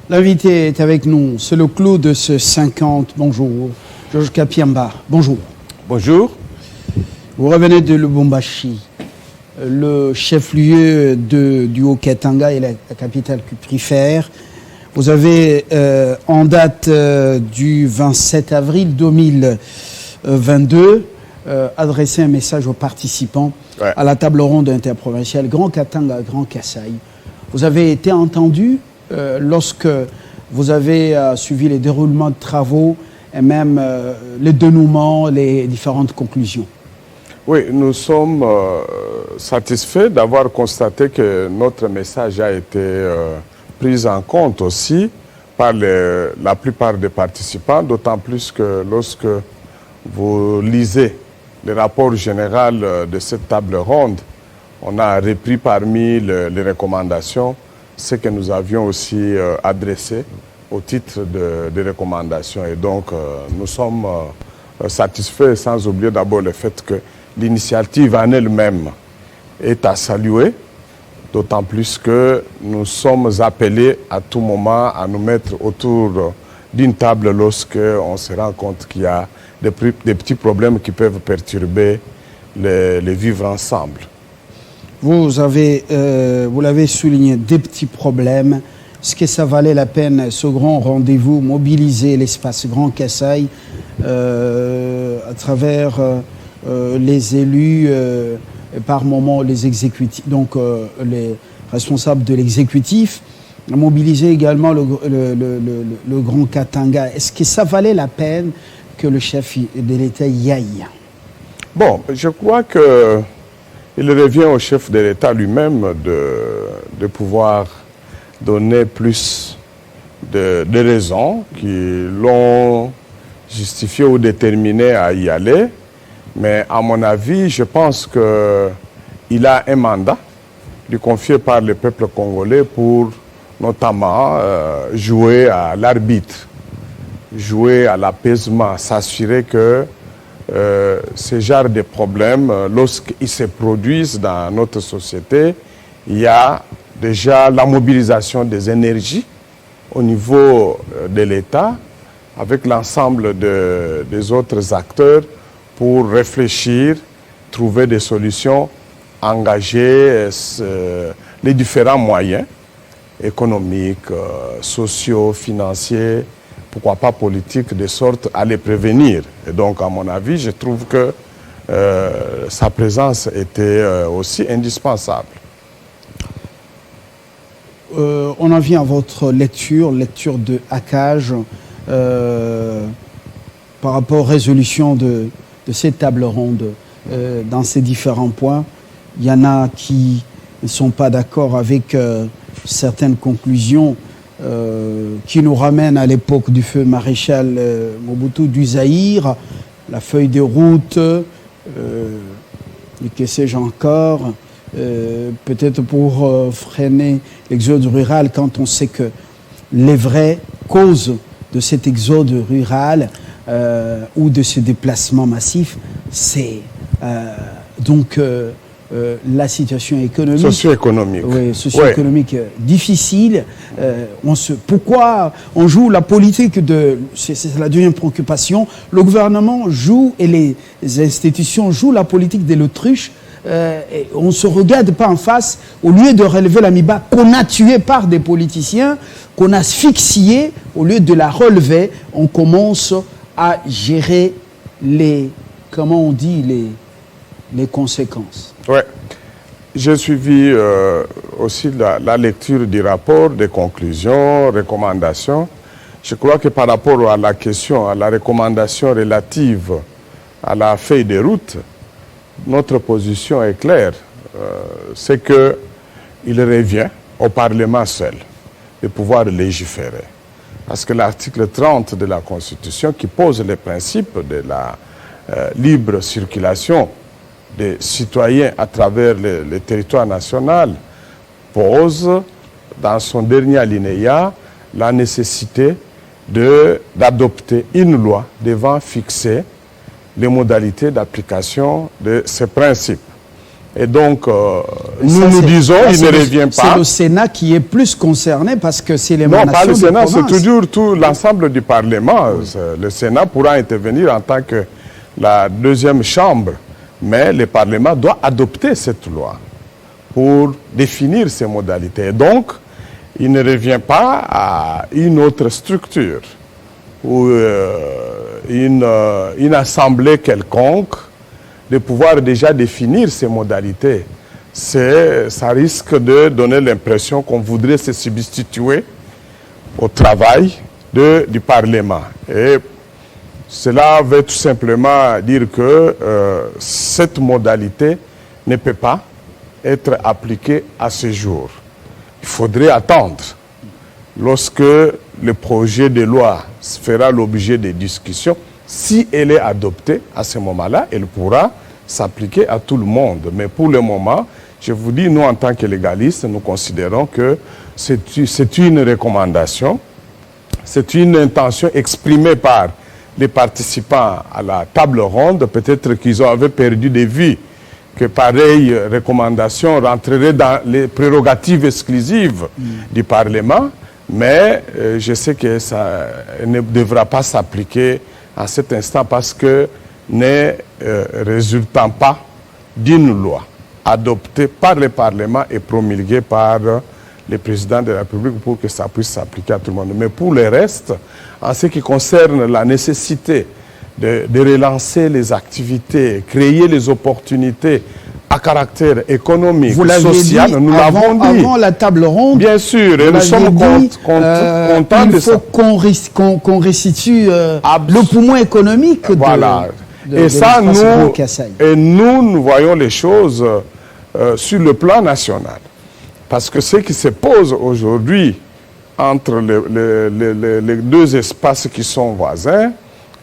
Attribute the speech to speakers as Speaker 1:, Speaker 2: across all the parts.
Speaker 1: L'invité est avec nous, c'est le clou de ce 50. Bonjour, Georges Kapiamba. Bonjour.
Speaker 2: Bonjour.
Speaker 1: Vous revenez de Lubumbashi, le chef-lieu du Haut-Katanga et la capitale cuprifère. Vous avez, en date du 27 avril 2022, adressé un message aux participants à la table ronde interprovinciale Grand Katanga, Grand Kasaï. Vous avez été entendu lorsque vous avez suivi les déroulements de travaux et même les dénouements, les différentes conclusions.
Speaker 2: Oui, nous sommes satisfaits d'avoir constaté que notre message a été pris en compte aussi par la plupart des participants, d'autant plus que lorsque vous lisez le rapport général de cette table ronde, on a repris parmi les recommandations ce que nous avions aussi adressé au titre de recommandations. Et donc, nous sommes satisfaits, sans oublier d'abord le fait que l'initiative en elle-même est à saluer, d'autant plus que nous sommes appelés à tout moment à nous mettre autour d'une table lorsqu'on se rend compte qu'il y a des petits problèmes qui peuvent perturber les vivre ensemble.
Speaker 1: Vous l'avez souligné, des petits problèmes. Est-ce que ça valait la peine, ce grand rendez-vous, mobiliser l'espace Grand Kasaï à travers les élus, par moment les exécutifs, donc les responsables de l'exécutif, mobiliser également le Grand Katanga? Est-ce que ça valait la peine que le chef de l'État y aille?
Speaker 2: Bon, je crois que il revient au chef de l'État lui-même de pouvoir donner plus de raisons qui l'ont justifié ou déterminé à y aller. Mais à mon avis, je pense qu'il a un mandat lui confié par le peuple congolais pour notamment jouer à l'arbitre, jouer à l'apaisement, s'assurer que ce genre de problèmes, lorsqu'ils se produisent dans notre société, il y a déjà la mobilisation des énergies au niveau de l'État avec l'ensemble des autres acteurs pour réfléchir, trouver des solutions, engager les différents moyens économiques, sociaux, financiers, pourquoi pas politiques, de sorte à les prévenir. Et donc, à mon avis, je trouve que sa présence était aussi indispensable.
Speaker 1: On en vient à votre lecture de Akage, par rapport aux résolutions de cette table ronde. Dans ces différents points, il y en a qui ne sont pas d'accord avec certaines conclusions qui nous ramènent à l'époque du feu maréchal Mobutu du Zaïre, la feuille de route, et que sais-je encore, peut-être pour freiner l'exode rural, quand on sait que les vraies causes de cet exode rural ou de ce déplacement massif, c'est donc la situation économique.
Speaker 2: Socio-économique.
Speaker 1: Oui, socio-économique difficile. Pourquoi on joue la politique c'est la deuxième préoccupation. Le gouvernement joue et les institutions jouent la politique de l'autruche. On ne se regarde pas en face, au lieu de relever la MIBA qu'on a tuée par des politiciens, qu'on a asphyxiée, au lieu de la relever, on commence à gérer les conséquences.
Speaker 2: Oui. J'ai suivi aussi la lecture du rapport, des conclusions, recommandations. Je crois que par rapport à la question, à la recommandation relative à la feuille de route, notre position est claire. C'est qu'il revient au Parlement seul de pouvoir légiférer. Parce que l'article 30 de la Constitution, qui pose les principes de la libre circulation des citoyens à travers le territoire national, pose dans son dernier alinéa la nécessité d'adopter une loi devant fixer les modalités d'application de ces principes. Et donc,
Speaker 1: Ça,
Speaker 2: nous disons, il ne revient pas.
Speaker 1: C'est le Sénat qui est plus concerné parce que c'est
Speaker 2: Non,
Speaker 1: l'émanation
Speaker 2: pas le Sénat,
Speaker 1: des
Speaker 2: c'est
Speaker 1: provinces.
Speaker 2: toujours tout l'ensemble du Parlement. Le Sénat pourra intervenir en tant que la deuxième chambre, mais le Parlement doit adopter cette loi pour définir ses modalités. Et donc, il ne revient pas à une autre structure ou une assemblée quelconque de pouvoir déjà définir ces modalités. Ça risque de donner l'impression qu'on voudrait se substituer au travail du Parlement. Et cela veut tout simplement dire que cette modalité ne peut pas être appliquée à ce jour. Il faudrait attendre. Lorsque le projet de loi fera l'objet de discussions, si elle est adoptée, à ce moment-là, elle pourra s'appliquer à tout le monde. Mais pour le moment, je vous dis, nous, en tant que légalistes, nous considérons que c'est une recommandation, c'est une intention exprimée par les participants à la table ronde. Peut-être qu'ils avaient perdu de vue que pareille recommandation rentrerait dans les prérogatives exclusives du Parlement, mais je sais que ça ne devra pas s'appliquer à cet instant parce que ne résultant pas d'une loi adoptée par le Parlement et promulguée par le président de la République pour que ça puisse s'appliquer à tout le monde. Mais pour le reste, en ce qui concerne la nécessité de relancer les activités, créer les opportunités à caractère économique, social, nous l'avons dit.
Speaker 1: Avant la table ronde,
Speaker 2: bien sûr, et nous sommes contents de ça.
Speaker 1: Il faut qu'on restitue le poumon économique
Speaker 2: voilà.
Speaker 1: de ça,
Speaker 2: nous voyons les choses sur le plan national. Parce que ce qui se pose aujourd'hui entre les deux espaces qui sont voisins,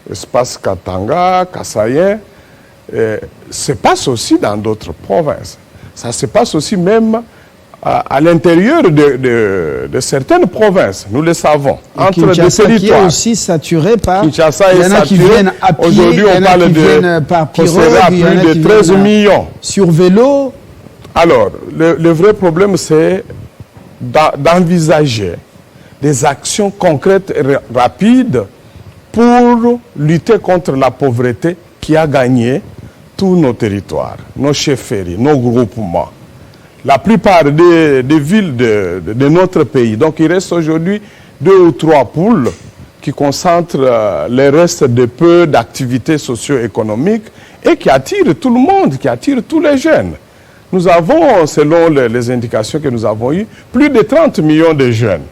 Speaker 2: l'espace Katanga, Kasaïen, se passe aussi dans d'autres provinces. Ça se passe aussi même à l'intérieur de certaines provinces, nous le savons, entre des territoires.
Speaker 1: Qui est aussi saturé par...
Speaker 2: Kinshasa
Speaker 1: il y en a qui viennent à pied,
Speaker 2: aujourd'hui on parle
Speaker 1: par pirogue,
Speaker 2: il y en a plus de 13 millions.
Speaker 1: Sur vélo.
Speaker 2: Alors, le vrai problème, c'est d'envisager des actions concrètes et rapides pour lutter contre la pauvreté qui a gagné tous nos territoires, nos chefferies, nos groupements, la plupart des villes de notre pays. Donc il reste aujourd'hui 2 ou 3 pôles qui concentrent les restes de peu d'activités socio-économiques et qui attirent tout le monde, qui attirent tous les jeunes. Nous avons, selon les indications que nous avons eues, plus de 30 millions de jeunes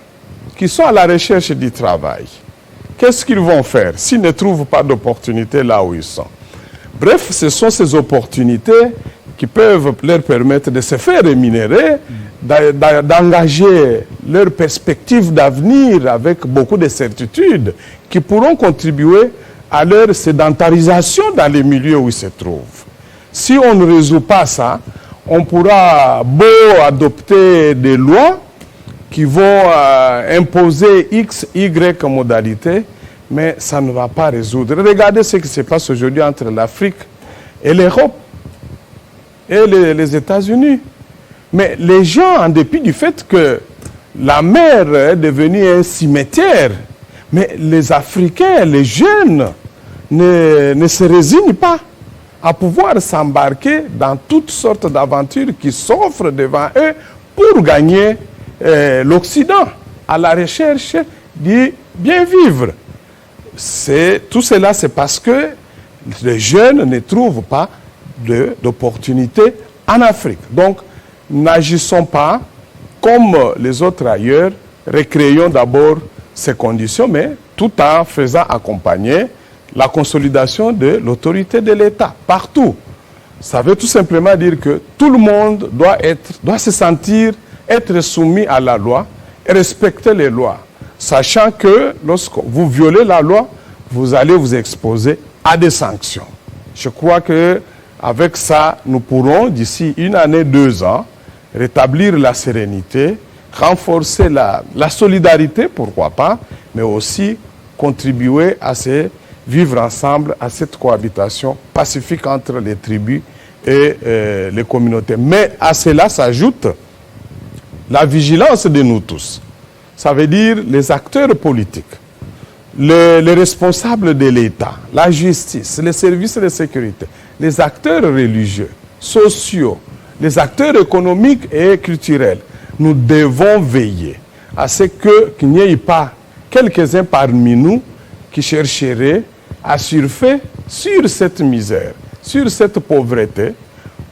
Speaker 2: qui sont à la recherche du travail. Qu'est-ce qu'ils vont faire s'ils ne trouvent pas d'opportunités là où ils sont? Bref, ce sont ces opportunités qui peuvent leur permettre de se faire rémunérer, d'engager leurs perspectives d'avenir avec beaucoup de certitudes, qui pourront contribuer à leur sédentarisation dans les milieux où ils se trouvent. Si on ne résout pas ça, on pourra beau adopter des lois qui vont imposer X, Y modalités, mais ça ne va pas résoudre. Regardez ce qui se passe aujourd'hui entre l'Afrique et l'Europe et les États-Unis. Mais les gens, en dépit du fait que la mer est devenue un cimetière, mais les Africains, les jeunes, ne se résignent pas à pouvoir s'embarquer dans toutes sortes d'aventures qui s'offrent devant eux pour gagner l'Occident à la recherche du bien vivre. Tout cela, c'est parce que les jeunes ne trouvent pas d'opportunités en Afrique. Donc, n'agissons pas comme les autres ailleurs, recréons d'abord ces conditions, mais tout en faisant accompagner la consolidation de l'autorité de l'État partout. Ça veut tout simplement dire que tout le monde doit se sentir être soumis à la loi et respecter les lois, sachant que lorsque vous violez la loi, vous allez vous exposer à des sanctions. Je crois qu'avec ça, nous pourrons, d'ici 1 année, 2 ans, rétablir la sérénité, renforcer la solidarité, pourquoi pas, mais aussi contribuer à vivre ensemble, à cette cohabitation pacifique entre les tribus et les communautés. Mais à cela s'ajoute la vigilance de nous tous. Ça veut dire les acteurs politiques, les responsables de l'État, la justice, les services de sécurité, les acteurs religieux, sociaux, les acteurs économiques et culturels. Nous devons veiller à ce qu'il n'y ait pas quelques-uns parmi nous qui chercheraient à surfer sur cette misère, sur cette pauvreté,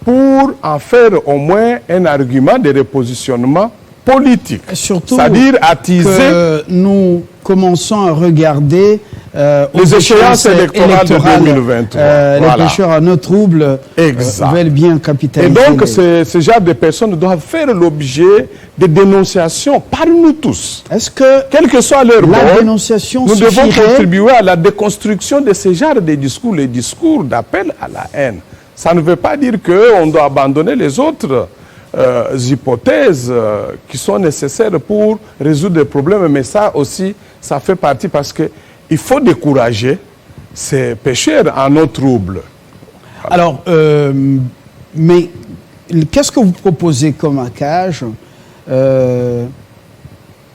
Speaker 2: pour en faire au moins un argument de repositionnement politique.
Speaker 1: Surtout
Speaker 2: c'est-à-dire attiser
Speaker 1: que nous commençons à regarder
Speaker 2: les échéances électorales de 2023.
Speaker 1: Les pêcheurs à nos troubles veulent bien capitaliser.
Speaker 2: Et donc, ce genre de personnes doivent faire l'objet de dénonciations par nous tous.
Speaker 1: Est-ce que,
Speaker 2: quel que soit leur bord, nous devons contribuer à la déconstruction de ce genre de discours, les discours d'appel à la haine. Ça ne veut pas dire qu'on doit abandonner les autres hypothèses qui sont nécessaires pour résoudre les problèmes, mais ça aussi, ça fait partie parce qu'il faut décourager ces pécheurs en nos troubles.
Speaker 1: Alors, mais qu'est-ce que vous proposez comme accage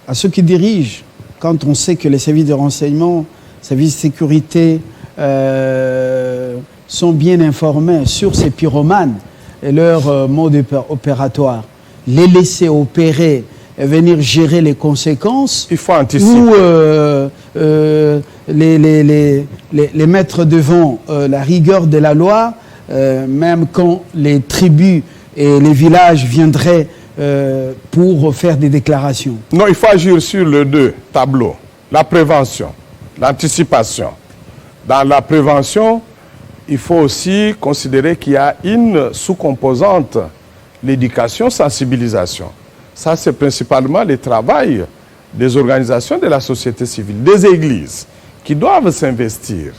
Speaker 1: à ceux qui dirigent, quand on sait que les services de renseignement, services de sécurité sont bien informés sur ces pyromanes et leur mode opératoire, les laisser opérer et venir gérer les conséquences?
Speaker 2: Il faut anticiper.
Speaker 1: Ou les mettre devant la rigueur de la loi, même quand les tribus et les villages viendraient pour faire des déclarations.
Speaker 2: Non, il faut agir sur les deux tableaux. La prévention, l'anticipation. Dans la prévention, il faut aussi considérer qu'il y a une sous-composante, l'éducation, sensibilisation. Ça, c'est principalement le travail des organisations de la société civile, des églises, qui doivent s'investir.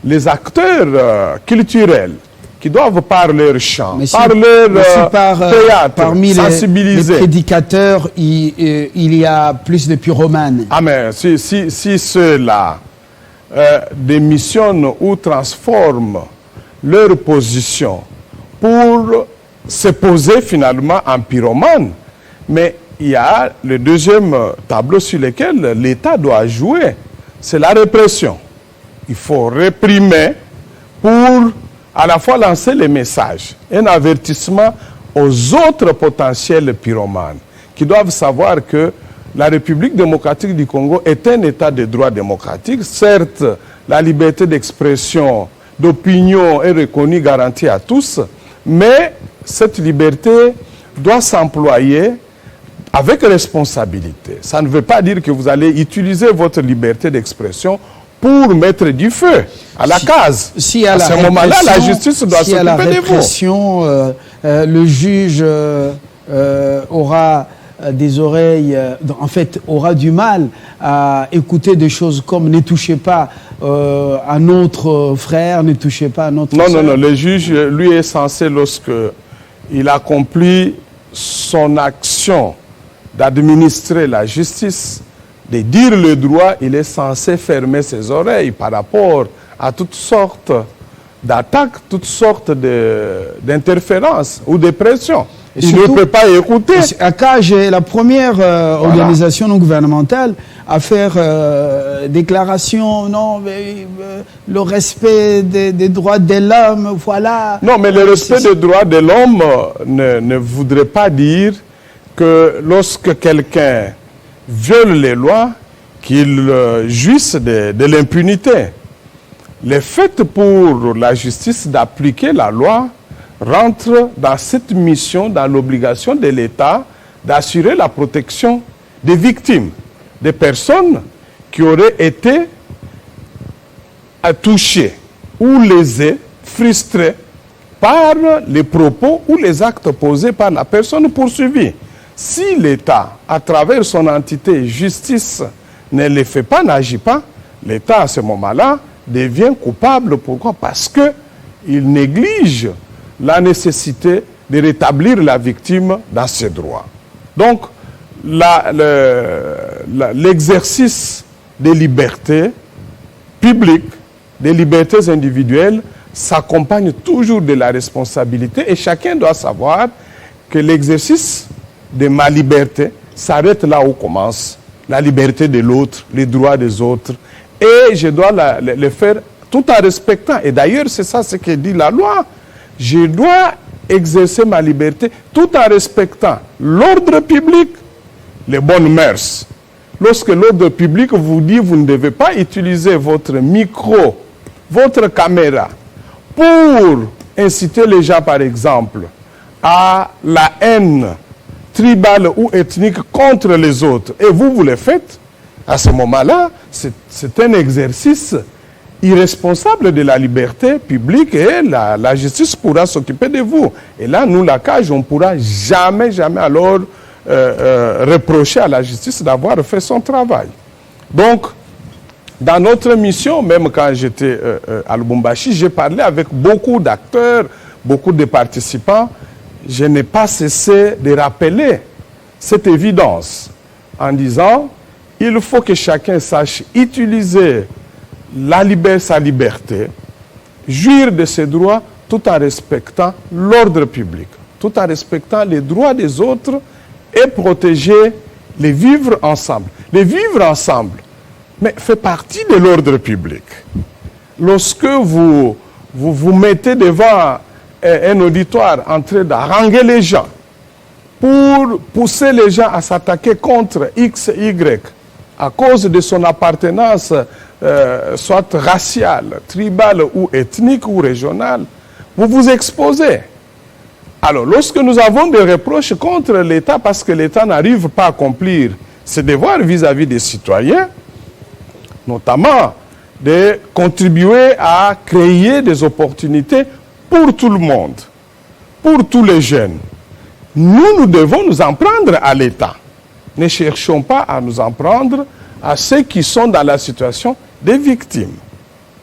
Speaker 2: Les acteurs culturels, qui doivent par leur chant, par leur théâtre,
Speaker 1: parmi
Speaker 2: sensibiliser.
Speaker 1: Les prédicateurs, il y a plus de pyromanes.
Speaker 2: Ah mais si ceux-là démissionnent ou transforment leur position pour se poser finalement en pyromane, mais il y a le deuxième tableau sur lequel l'État doit jouer, c'est la répression. Il faut réprimer pour à la fois lancer les messages, un avertissement aux autres potentiels pyromanes qui doivent savoir que la République démocratique du Congo est un État de droit démocratique. Certes, la liberté d'expression, d'opinion est reconnue, garantie à tous, mais cette liberté doit s'employer avec responsabilité. Ça ne veut pas dire que vous allez utiliser votre liberté d'expression pour mettre du feu à la case.
Speaker 1: À
Speaker 2: ce moment-là, la justice doit s'occuper de vous.
Speaker 1: Le juge aura des oreilles, en fait, aura du mal à écouter des choses comme ne touchez pas à notre frère, ne touchez pas à notre
Speaker 2: sœur. Non, le juge, lui, est censé, lorsqu'il accomplit son action d'administrer la justice, de dire le droit, il est censé fermer ses oreilles par rapport à toutes sortes d'attaques, toutes sortes d'interférences ou de pressions. Il ne peut pas écouter.
Speaker 1: ACAJ est la première organisation non gouvernementale à faire déclaration, non, le respect des droits de l'homme, voilà.
Speaker 2: Non, mais le respect des droits de l'homme ne voudrait pas dire que lorsque quelqu'un viole les lois, qu'il jouisse de l'impunité. Le fait pour la justice d'appliquer la loi rentre dans cette mission, dans l'obligation de l'État d'assurer la protection des victimes, des personnes qui auraient été touchées ou lésées, frustrées par les propos ou les actes posés par la personne poursuivie. Si l'État, à travers son entité justice, ne le fait pas, n'agit pas, l'État à ce moment-là devient coupable. Pourquoi? Parce qu'il néglige la nécessité de rétablir la victime dans ses droits. Donc, l'exercice des libertés publiques, des libertés individuelles, s'accompagne toujours de la responsabilité et chacun doit savoir que l'exercice de ma liberté s'arrête là où commence la liberté de l'autre, les droits des autres. Et je dois le faire tout en respectant. Et d'ailleurs, c'est ça ce que dit la loi. Je dois exercer ma liberté tout en respectant l'ordre public, les bonnes mœurs. Lorsque l'ordre public vous dit vous ne devez pas utiliser votre micro, votre caméra, pour inciter les gens, par exemple, à la haine tribale ou ethnique contre les autres, et vous le faites, à ce moment-là, c'est un exercice irresponsable de la liberté publique et la justice pourra s'occuper de vous. Et là, nous, la CAJ, on ne pourra jamais, jamais alors reprocher à la justice d'avoir fait son travail. Donc, dans notre mission, même quand j'étais à Lubumbashi, j'ai parlé avec beaucoup d'acteurs, beaucoup de participants. Je n'ai pas cessé de rappeler cette évidence en disant il faut que chacun sache utiliser sa liberté, jouir de ses droits tout en respectant l'ordre public, tout en respectant les droits des autres et protéger les vivre ensemble. Les vivre ensemble, mais fait partie de l'ordre public. Lorsque vous mettez devant un auditoire en train d'haranguer les gens pour pousser les gens à s'attaquer contre X, Y à cause de son appartenance soit raciale, tribale ou ethnique ou régionale, vous vous exposez. Alors, lorsque nous avons des reproches contre l'État parce que l'État n'arrive pas à accomplir ses devoirs vis-à-vis des citoyens, notamment de contribuer à créer des opportunités pour tout le monde, pour tous les jeunes, nous devons nous en prendre à l'État. Ne cherchons pas à nous en prendre à ceux qui sont dans la situation des victimes.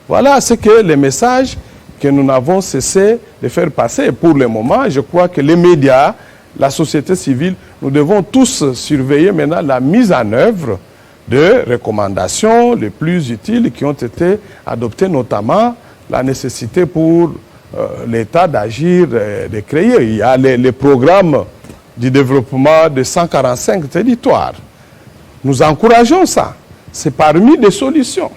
Speaker 2: Voilà ce que les messages que nous n'avons cessé de faire passer. Et pour le moment, je crois que les médias, la société civile, nous devons tous surveiller maintenant la mise en œuvre de recommandations les plus utiles qui ont été adoptées, notamment la nécessité pour l'État d'agir, de créer. Il y a les programmes du développement de 145 territoires. Nous encourageons ça. C'est parmi des solutions.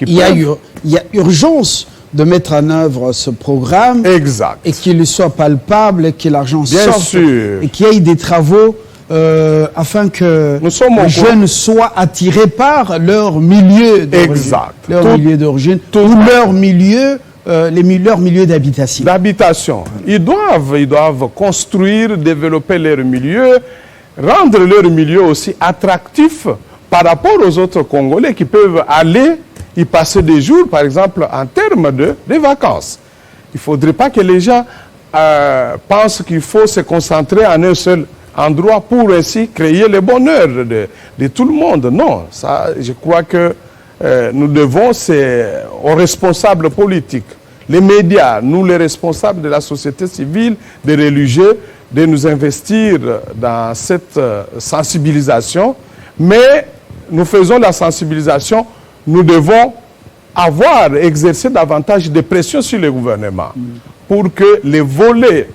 Speaker 1: Il y a urgence de mettre en œuvre ce programme.
Speaker 2: Exact.
Speaker 1: Et qu'il soit palpable, et que l'argent sorte.
Speaker 2: Sûr.
Speaker 1: Et qu'il y ait des travaux afin que les jeunes soient attirés par leur milieu d'origine.
Speaker 2: Exact.
Speaker 1: Leur milieu d'origine. Ou leur milieu, leur milieu d'habitation.
Speaker 2: D'habitation. Ils doivent construire, développer leur milieu, rendre leur milieu aussi attractif par rapport aux autres Congolais qui peuvent aller y passer des jours, par exemple, en termes de vacances. Il ne faudrait pas que les gens pensent qu'il faut se concentrer en un seul endroit pour ainsi créer le bonheur de tout le monde. Non, ça, je crois que nous devons, aux responsables politiques, les médias, nous les responsables de la société civile, des religieux, de nous investir dans cette sensibilisation. Mais nous faisons la sensibilisation, nous devons exercer davantage de pression sur le gouvernement pour que les volets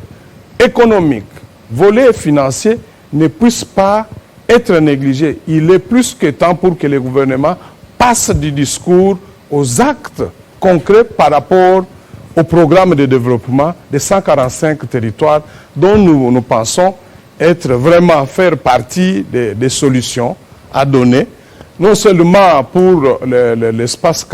Speaker 2: économiques, volets financiers ne puissent pas être négligés. Il est plus que temps pour que le gouvernement passe du discours aux actes concrets par rapport au programme de développement des 145 territoires dont nous pensons être vraiment faire partie des solutions à donner, non seulement pour l'espace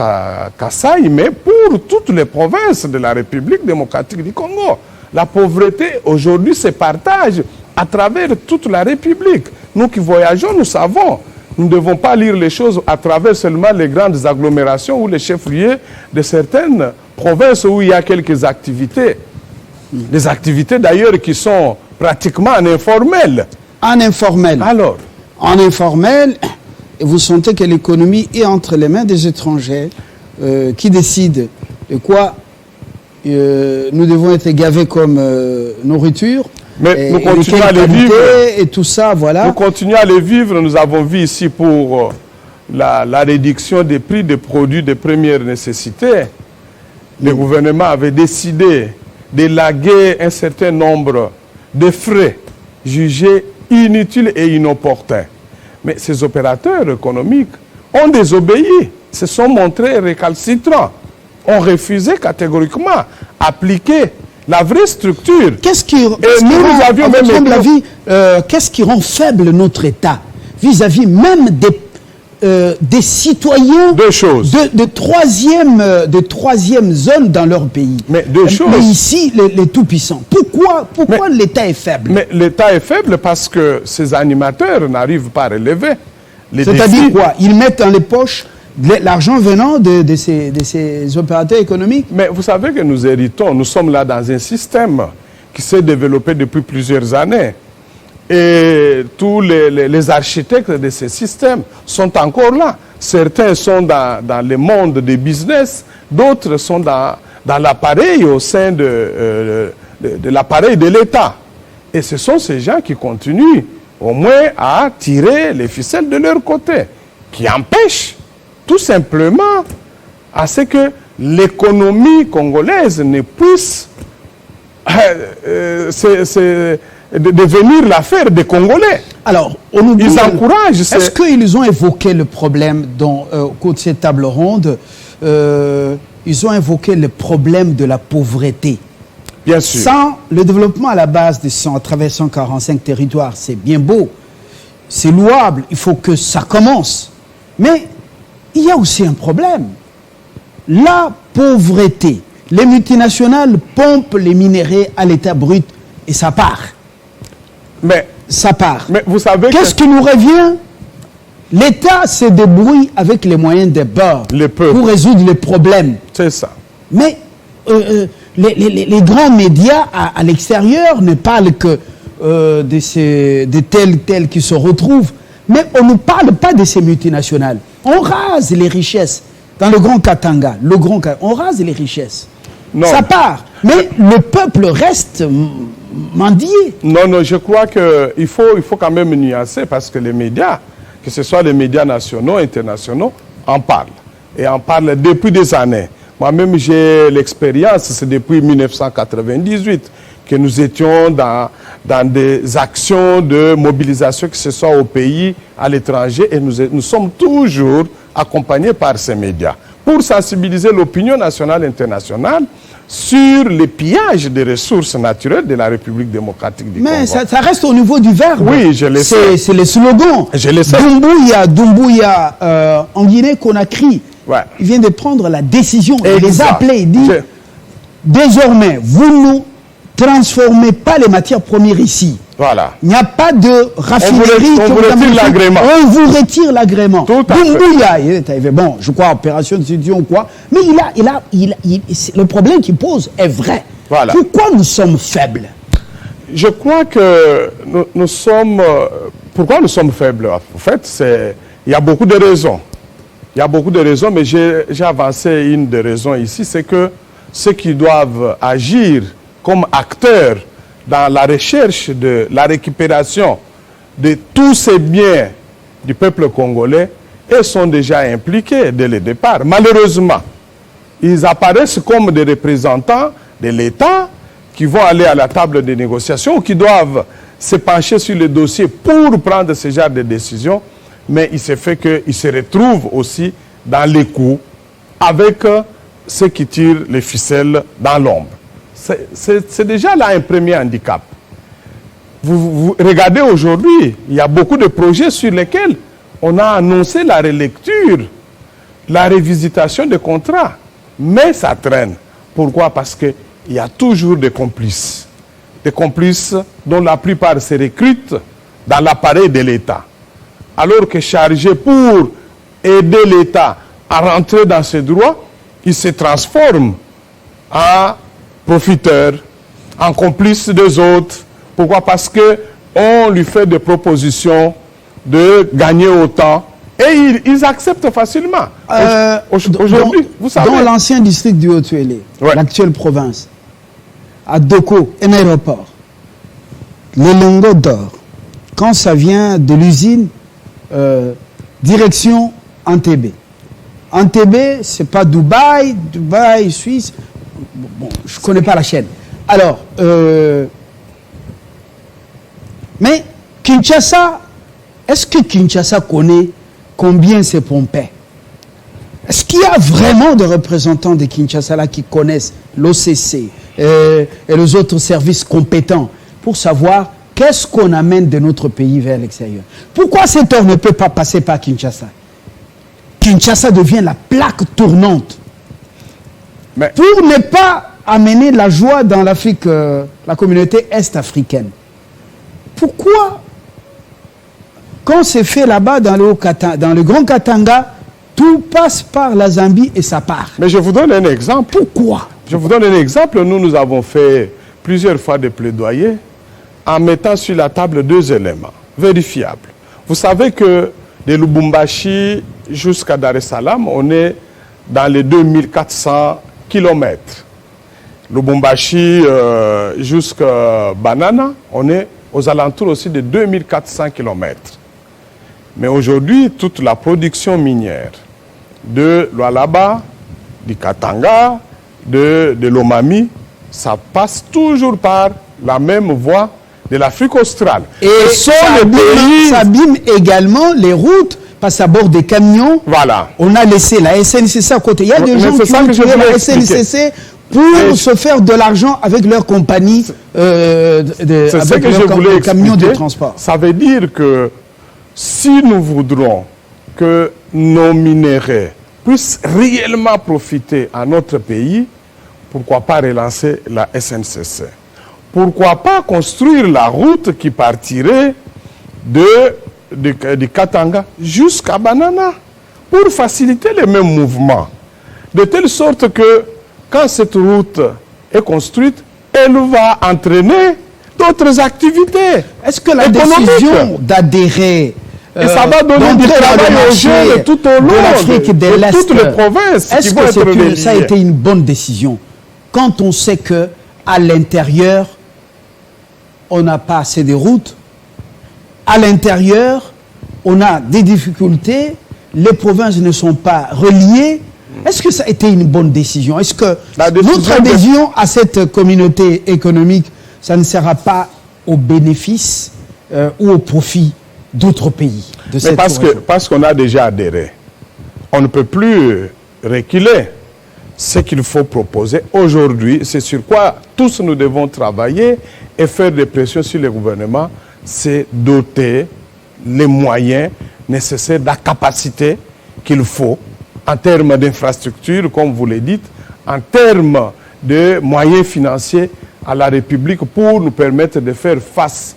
Speaker 2: Kasaï, mais pour toutes les provinces de la République démocratique du Congo. La pauvreté, aujourd'hui, se partage à travers toute la République. Nous qui voyageons, nous savons. Nous ne devons pas lire les choses à travers seulement les grandes agglomérations ou les chefs-lieux de certaines provinces où il y a quelques activités. Des activités d'ailleurs qui sont pratiquement en informel.
Speaker 1: En informel.
Speaker 2: Alors,
Speaker 1: en informel, vous sentez que l'économie est entre les mains des étrangers qui décident de quoi nous devons être gavés comme nourriture.
Speaker 2: Mais nous continuons à les vivre.
Speaker 1: Et tout ça, voilà.
Speaker 2: Nous continuons à les vivre. Nous avons vu ici pour la réduction des prix des produits de première nécessité. le gouvernement avait décidé d'élaguer un certain nombre de frais jugés inutiles et inopportuns. Mais ces opérateurs économiques ont désobéi, se sont montrés récalcitrants, ont refusé catégoriquement d'appliquer la vraie structure.
Speaker 1: Qu'est-ce qui rend faible notre État vis-à-vis même des citoyens de troisième zone dans leur pays?
Speaker 2: Mais
Speaker 1: ici, les tout-puissants. Pourquoi l'État est faible?
Speaker 2: Mais l'État est faible parce que ces animateurs n'arrivent pas à relever les défis.
Speaker 1: C'est-à-dire quoi? Ils mettent dans les poches l'argent venant de ces opérateurs économiques? Mais
Speaker 2: vous savez que nous sommes là dans un système qui s'est développé depuis plusieurs années. Et tous les architectes de ces systèmes sont encore là. Certains sont dans le monde des business, d'autres sont dans l'appareil au sein de l'appareil de l'État. Et ce sont ces gens qui continuent au moins à tirer les ficelles de leur côté, qui empêchent tout simplement à ce que l'économie congolaise ne puisse devenir l'affaire des Congolais.
Speaker 1: Alors, ils encouragent. Est-ce qu'ils ont évoqué le problème au cours de cette table ronde? Ils ont évoqué le problème de la pauvreté.
Speaker 2: Bien sûr.
Speaker 1: Sans le développement à la base à travers 145 territoires, c'est bien beau, c'est louable, il faut que ça commence. Mais il y a aussi un problème. La pauvreté. Les multinationales pompent les minéraux à l'état brut et ça part.
Speaker 2: Mais vous savez
Speaker 1: qu'est-ce qui nous revient? L'État se débrouille avec les moyens de bord pour résoudre les problèmes.
Speaker 2: C'est ça.
Speaker 1: Mais les grands médias à l'extérieur ne parlent que de tels qui se retrouvent. Mais on ne parle pas de ces multinationales. On rase les richesses. Dans le Grand Katanga, on rase les richesses.
Speaker 2: Non.
Speaker 1: Ça part. Mais le peuple reste mendier.
Speaker 2: Non, je crois qu'il faut quand même nuancer parce que les médias, que ce soit les médias nationaux, internationaux, en parlent. Et en parlent depuis des années. Moi-même, j'ai l'expérience, c'est depuis 1998 que nous étions dans des actions de mobilisation, que ce soit au pays, à l'étranger, et nous sommes toujours accompagnés par ces médias pour sensibiliser l'opinion nationale et internationale sur le pillage des ressources naturelles de la République démocratique du Congo.
Speaker 1: Mais ça reste au niveau du verbe.
Speaker 2: Oui, je le sais.
Speaker 1: C'est le slogan.
Speaker 2: Je le sais.
Speaker 1: Doumbouya, en Guinée-Conakry, il vient de prendre la décision de les appeler. Il dit, désormais, vous ne transformez pas les matières premières ici.
Speaker 2: Voilà.
Speaker 1: Il n'y a pas de raffinerie.
Speaker 2: On vous retire l'agrément.
Speaker 1: On vous retire l'agrément.
Speaker 2: Tout à
Speaker 1: fait. Bon, je crois, opération de situation ou quoi. Mais le problème qu'il pose est vrai.
Speaker 2: Voilà.
Speaker 1: Pourquoi nous sommes faibles?
Speaker 2: Je crois que nous sommes... Pourquoi nous sommes faibles? En fait, il y a beaucoup de raisons. Il y a beaucoup de raisons, mais j'ai avancé une des raisons ici, c'est que ceux qui doivent agir comme acteurs dans la recherche de la récupération de tous ces biens du peuple congolais, ils sont déjà impliqués dès le départ. Malheureusement, ils apparaissent comme des représentants de l'État qui vont aller à la table de négociation ou qui doivent se pencher sur le dossier pour prendre ce genre de décision, mais il se fait qu'ils se retrouvent aussi dans les coups avec ceux qui tirent les ficelles dans l'ombre. C'est déjà là un premier handicap. Vous regardez aujourd'hui, il y a beaucoup de projets sur lesquels on a annoncé la relecture, la révisitation des contrats. Mais ça traîne. Pourquoi? Parce qu'il y a toujours des complices. Des complices dont la plupart se recrutent dans l'appareil de l'État. Alors que chargés pour aider l'État à rentrer dans ses droits, ils se transforment en profiteurs, en complices des autres. Pourquoi? Parce qu'on lui fait des propositions de gagner autant et ils acceptent facilement. Aujourd'hui, vous savez...
Speaker 1: Dans l'ancien district du Haut-Tuélé, l'actuelle province, à Doko, un aéroport, les lingots d'or, quand ça vient de l'usine, direction Entebbe. Entebbe, ce n'est pas Dubaï, Suisse, Bon, je ne connais pas la chaîne. Alors, mais Kinshasa, est-ce que Kinshasa connaît combien c'est pompé? Est-ce qu'il y a vraiment des représentants de Kinshasa là qui connaissent l'OCC et les autres services compétents pour savoir qu'est-ce qu'on amène de notre pays vers l'extérieur? Pourquoi cet or ne peut pas passer par Kinshasa? Kinshasa devient la plaque tournante. Mais pour ne pas amener la joie dans l'Afrique, la communauté est-africaine. Pourquoi, quand c'est fait là-bas dans le Grand Katanga, tout passe par la Zambie et ça part?
Speaker 2: Mais je vous donne un exemple.
Speaker 1: Pourquoi?
Speaker 2: Je vous donne un exemple. Nous avons fait plusieurs fois des plaidoyers en mettant sur la table 2 éléments vérifiables. Vous savez que de Lubumbashi jusqu'à Dar es Salaam, on est dans les 2400 kilomètres. Lubumbashi jusqu'à Banana, on est aux alentours aussi de 2400 kilomètres. Mais aujourd'hui, toute la production minière de Lualaba, du Katanga, de Lomami, ça passe toujours par la même voie de l'Afrique australe.
Speaker 1: Et ça abîme également les routes, parce à bord des camions.
Speaker 2: Voilà.
Speaker 1: On a laissé la SNCC à côté. Il y a des gens qui ont tué la SNCC pour se faire de l'argent avec leur compagnie, avec leurs camions de transport.
Speaker 2: Ça veut dire que si nous voudrons que nos minéraux puissent réellement profiter à notre pays, pourquoi pas relancer la SNCC? Pourquoi pas construire la route qui partirait du Katanga jusqu'à Banana pour faciliter les mêmes mouvements? De telle sorte que quand cette route est construite, elle va entraîner d'autres activités.
Speaker 1: Est-ce que la décision d'adhérer
Speaker 2: et ça va donner du travail aux jeunes tout au long
Speaker 1: de l'Afrique de l'Est,
Speaker 2: toutes les provinces.
Speaker 1: Est-ce que ça a été une bonne décision quand on sait que à l'intérieur, on n'a pas assez de routes, à l'intérieur, on a des difficultés, les provinces ne sont pas reliées? Est-ce que ça a été une bonne décision? Est-ce que notre adhésion à cette communauté économique, ça ne sera pas au bénéfice ou au profit d'autres pays de cette
Speaker 2: parce qu'on a déjà adhéré. On ne peut plus reculer. Ce qu'il faut proposer aujourd'hui, c'est sur quoi tous nous devons travailler et faire des pressions sur le gouvernement, c'est doter les moyens nécessaires, la capacité qu'il faut en termes d'infrastructures, comme vous le dites, en termes de moyens financiers à la République pour nous permettre de faire face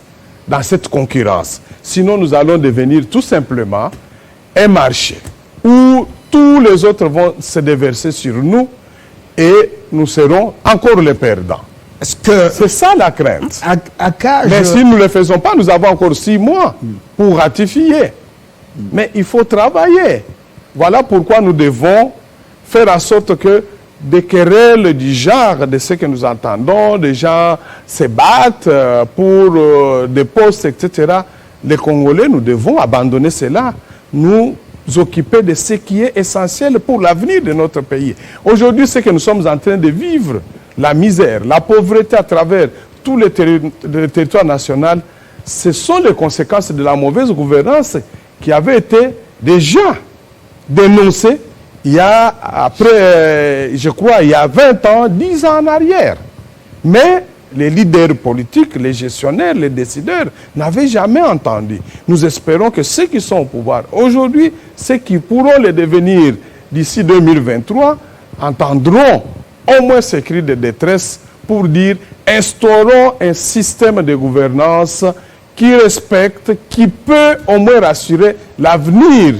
Speaker 2: dans cette concurrence. Sinon, nous allons devenir tout simplement un marché où tous les autres vont se déverser sur nous et nous serons encore les perdants. C'est ça la crainte. Mais si nous ne le faisons pas, nous avons encore 6 mois pour ratifier. Mais il faut travailler. Voilà pourquoi nous devons faire en sorte que des querelles du genre, de ce que nous entendons, des gens se battent pour des postes, etc. Les Congolais, nous devons abandonner cela, nous occuper de ce qui est essentiel pour l'avenir de notre pays. Aujourd'hui, ce que nous sommes en train de vivre, la misère, la pauvreté à travers tous les territoires nationaux, ce sont les conséquences de la mauvaise gouvernance qui avait été déjà dénoncée il y a, je crois, il y a 20 ans, 10 ans en arrière. Mais les leaders politiques, les gestionnaires, les décideurs n'avaient jamais entendu. Nous espérons que ceux qui sont au pouvoir aujourd'hui, ceux qui pourront le devenir d'ici 2023, entendront au moins ces cris de détresse pour dire instaurons un système de gouvernance qui respecte, qui peut au moins rassurer l'avenir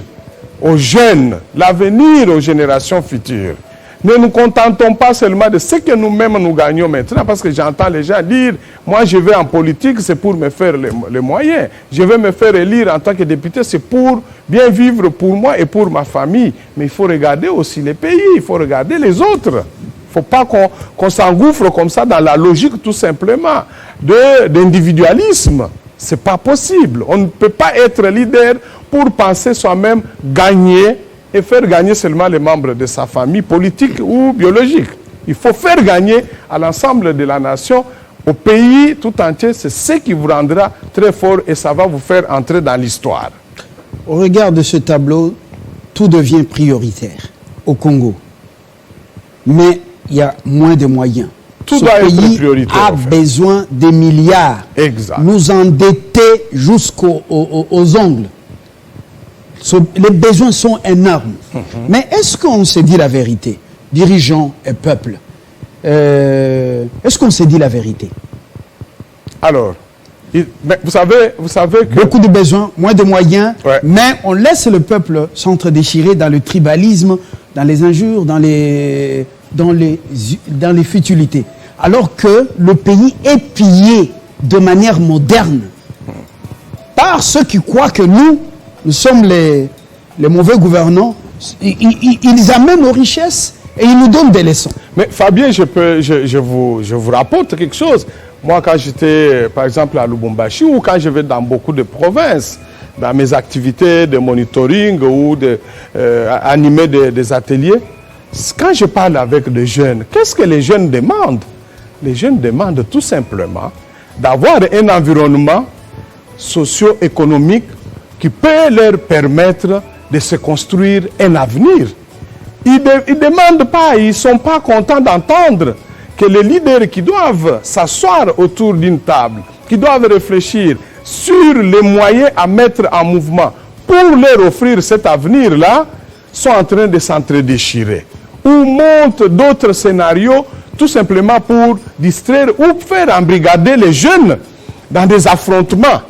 Speaker 2: aux jeunes, l'avenir aux générations futures. Ne nous contentons pas seulement de ce que nous-mêmes nous gagnons maintenant, parce que j'entends les gens dire, moi je vais en politique, c'est pour me faire les moyens. Je vais me faire élire en tant que député, c'est pour bien vivre pour moi et pour ma famille. Mais il faut regarder aussi les pays, il faut regarder les autres. Il ne faut pas qu'on s'engouffre comme ça dans la logique tout simplement d'individualisme. Ce n'est pas possible. On ne peut pas être leader pour penser soi-même gagner et faire gagner seulement les membres de sa famille politique ou biologique. Il faut faire gagner à l'ensemble de la nation, au pays tout entier. C'est ce qui vous rendra très fort et ça va vous faire entrer dans l'histoire.
Speaker 1: Au regard de ce tableau, tout devient prioritaire au Congo. Mais il y a moins de moyens.
Speaker 2: Tout
Speaker 1: Ce
Speaker 2: doit être
Speaker 1: pays
Speaker 2: prioritaire,
Speaker 1: a besoin des milliards.
Speaker 2: Exact.
Speaker 1: Nous endetter jusqu'aux ongles. Les besoins sont énormes. Mais est-ce qu'on se dit la vérité, dirigeants et peuple? Est-ce qu'on se dit la vérité?
Speaker 2: Alors, mais vous savez que...
Speaker 1: Beaucoup de besoins, moins de moyens,
Speaker 2: Ouais.
Speaker 1: mais on laisse le peuple s'entre-déchirer dans le tribalisme, dans les injures, dans les futilités. Alors que le pays est pillé de manière moderne par ceux qui croient que nous sommes les mauvais gouvernants. Ils amènent nos richesses et ils nous donnent des leçons.
Speaker 2: Mais Fabien, je vous rapporte quelque chose. Moi, quand j'étais, par exemple, à Lubumbashi, ou quand je vais dans beaucoup de provinces, dans mes activités de monitoring ou animer des ateliers, quand je parle avec des jeunes, qu'est-ce que les jeunes demandent? Les jeunes demandent tout simplement d'avoir un environnement socio-économique qui peut leur permettre de se construire un avenir. Ils ne demandent pas, ils ne sont pas contents d'entendre que les leaders qui doivent s'asseoir autour d'une table, qui doivent réfléchir sur les moyens à mettre en mouvement pour leur offrir cet avenir-là, sont en train de s'entre-déchirer. Ou montent d'autres scénarios tout simplement pour distraire ou faire embrigader les jeunes dans des affrontements,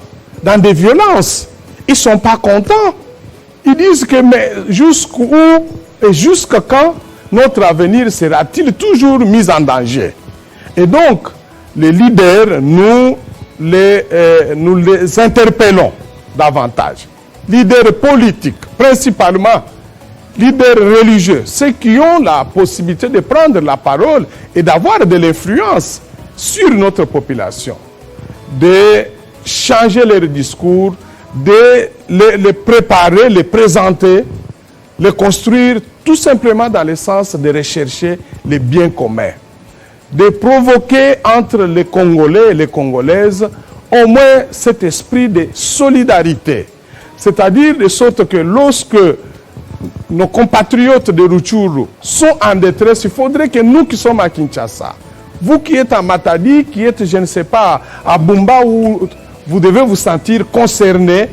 Speaker 2: dans des violences. Ils ne sont pas contents. Ils disent que mais jusqu'où et jusqu'à quand notre avenir sera-t-il toujours mis en danger? Et donc, les leaders, nous les interpellons davantage. Leaders politiques, principalement, leaders religieux, ceux qui ont la possibilité de prendre la parole et d'avoir de l'influence sur notre population, de changer leur discours, de les préparer, les présenter, les construire tout simplement dans le sens de rechercher les biens communs, de provoquer entre les Congolais et les Congolaises au moins cet esprit de solidarité. C'est-à-dire de sorte que lorsque nos compatriotes de Rutshuru sont en détresse, il faudrait que nous qui sommes à Kinshasa, vous qui êtes à Matadi, qui êtes, je ne sais pas, à Bumba, où vous devez vous sentir concernés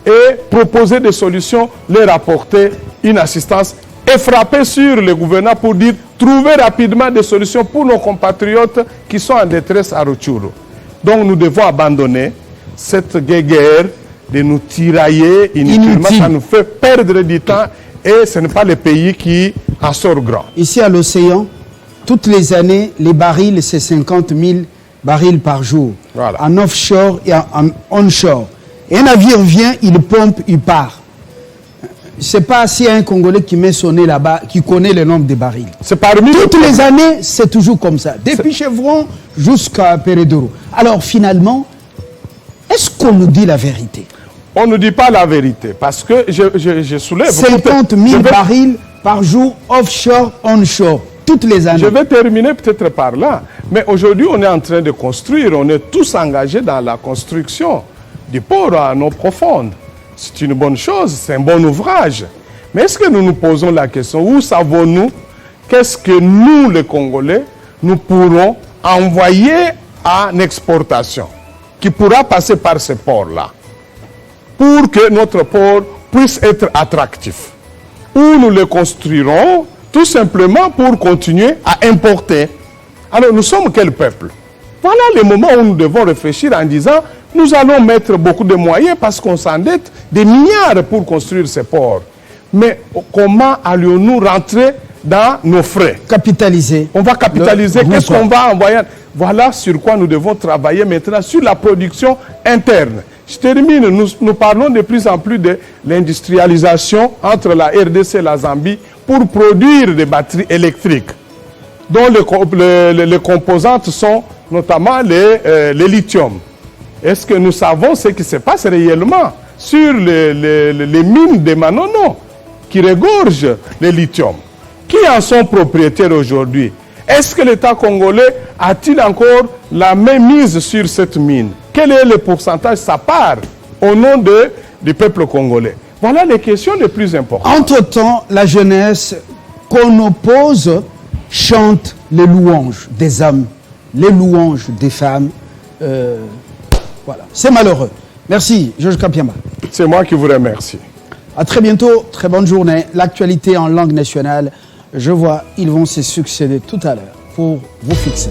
Speaker 2: et proposer des solutions, leur apporter une assistance et frapper sur le gouvernement pour dire trouver rapidement des solutions pour nos compatriotes qui sont en détresse à Rutshuru. Donc nous devons abandonner cette guerre de nous tirailler inutilement. Ça nous fait perdre du temps et ce n'est pas le pays qui en sort grand.
Speaker 1: Ici à l'océan, toutes les années, les barils, c'est 50 000 barils par jour.
Speaker 2: Voilà.
Speaker 1: En offshore et en onshore. Et un navire vient, il pompe, il part. Je ne sais pas s'il y a un Congolais qui met son nez là-bas, qui connaît le nombre de barils.
Speaker 2: C'est parmi
Speaker 1: Toutes les années, c'est toujours comme ça. Depuis Chevron jusqu'à Pérédoro. Alors finalement, est-ce qu'on nous dit la vérité?
Speaker 2: On ne dit pas la vérité parce que je soulève...
Speaker 1: 50 000 barils par jour, offshore, onshore. Toutes les années.
Speaker 2: Je vais terminer peut-être par là. Mais aujourd'hui, on est en train de construire. On est tous engagés dans la construction du port à eau profonde. C'est une bonne chose, c'est un bon ouvrage. Mais est-ce que nous nous posons la question, où savons-nous qu'est-ce que nous, les Congolais, nous pourrons envoyer en exportation, qui pourra passer par ce port-là, pour que notre port puisse être attractif? Ou nous le construirons tout simplement pour continuer à importer. Alors nous sommes quel peuple? Voilà le moment où nous devons réfléchir en disant nous allons mettre beaucoup de moyens parce qu'on s'endette des milliards pour construire ces ports. Mais comment allons-nous rentrer dans nos frais?
Speaker 1: Capitaliser.
Speaker 2: On va capitaliser. Qu'est-ce qu'on va envoyer? Voilà sur quoi nous devons travailler maintenant, sur la production interne. Je termine. Nous parlons de plus en plus de l'industrialisation entre la RDC et la Zambie pour produire des batteries électriques, dont les composantes sont notamment les lithium. Est-ce que nous savons ce qui se passe réellement sur les mines de Manono qui regorgent le lithium? Qui en sont propriétaires aujourd'hui? Est-ce que l'État congolais a-t-il encore la même mise sur cette mine? Quel est le pourcentage, sa part, au nom du peuple congolais? Voilà les questions les plus importantes.
Speaker 1: Entre-temps, la jeunesse qu'on oppose chante les louanges des hommes, les louanges des femmes. Voilà, c'est malheureux. Merci, Georges Kapiamba.
Speaker 2: C'est moi qui vous remercie.
Speaker 1: À très bientôt, très bonne journée. L'actualité en langue nationale, je vois, ils vont se succéder tout à l'heure pour vous fixer.